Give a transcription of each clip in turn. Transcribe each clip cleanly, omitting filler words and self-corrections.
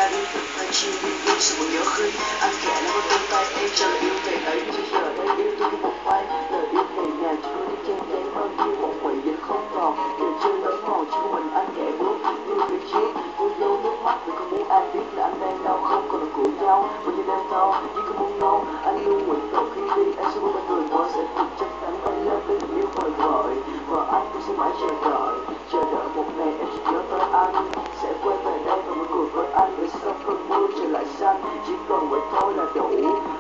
ta đi phải chiều đi đi sự buồn nhớ khi anh kể nó đôi tay em cho lời yêu ngày ấy chỉ giờ đây yêu tôi như một vai lời yêu ngày nhàn chỉ đôi đi chen chén bao nhiêu một quậy vẫn không còn giờ chưa lớn mòn chỉ có mình anh kẻ bước như phía trước cô dâu nước mắt vì không muốn ai biết là anh đang đau không còn là của nhau bao nhiêu đêm đau chỉ có muốn nôn anh luôn nguyện cầu khi đi anh sẽ bên người tôi sẽ cùng chân cánh anh lên tình yêu vời vợi và anh cũng sẽ mãi chờ đợi một ngày em chỉ nhớ tới anh sẽ quay về đây và muốn cười với anh để sau cơn mưa trời lại xanh chỉ cần vậy thôi là đủ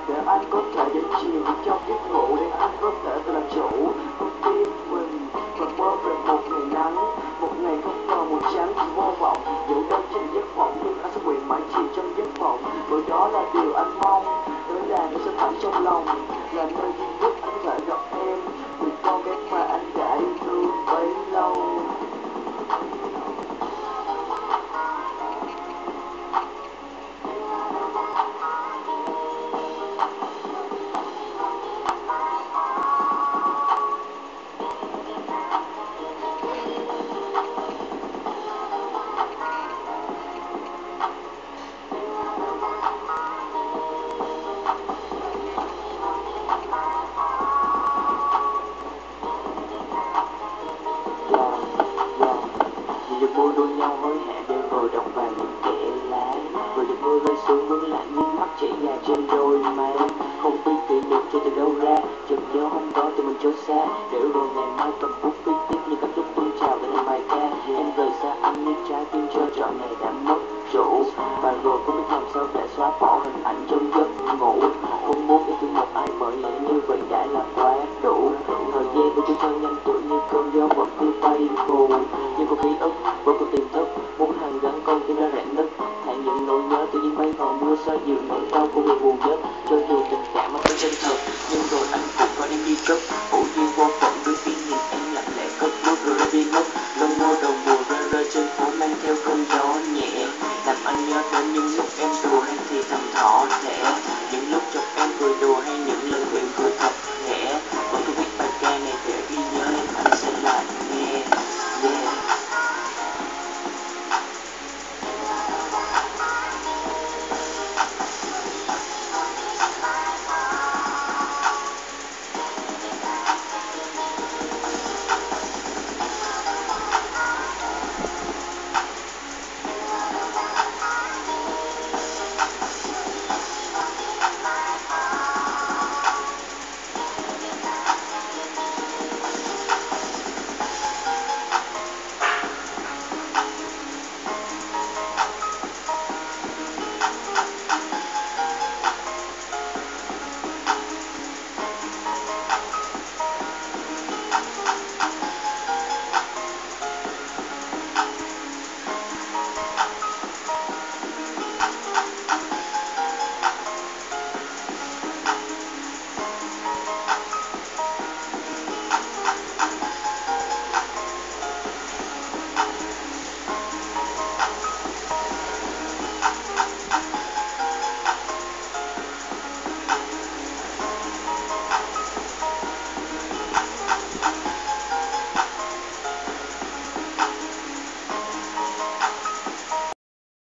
để anh có thể dễ chìm trong giấc ngủ để anh có thể tự làm chủ con tim mình và mơ về một ngày nắng một ngày không còn màu trắng chỉ vô vọng dẫu đâu trên giấc mộng nhưng anh sẽ nguyện mãi chìm trong giấc mộng bởi đó là điều anh mong đó là nơi sâu thẳm trong lòng là nơi duy nhất anh có thể gặp em vì con bé mà anh đã yêu thương bấy lâu. Vì giọt mưa đua nhau hối hả để rồi đọng vào những kẽ lá rồi giọt mưa rơi xuống vẫn lạnh nước mắt chảy dài trên đôi má không biết kỷ niệm cho từ đâu ra chợt nhớ hôm đó tụi mình trốn xa để rồi ngày mai cầm bút viết tiếp như các lúc tuôn trào tới bài ca em rời xa anh như trái tim cho trọn ngày đã mất chủ và rồi không biết làm sao để xóa bỏ hình ảnh trong giấc ngủ không muốn yêu thương một ai bởi lẽ như vậy đã là quá đủ thời gian của chúng tôi nhanh tuổi như cơn gió vẫn cứ bay phù nhưng có ký ức vẫn còn tiềm thức muốn hàn gắn con tim đã rạn nứt hãy những nỗi nhớ tự nhiên bay vào mưa xoa dịu nỗi đau của người buồn nhớ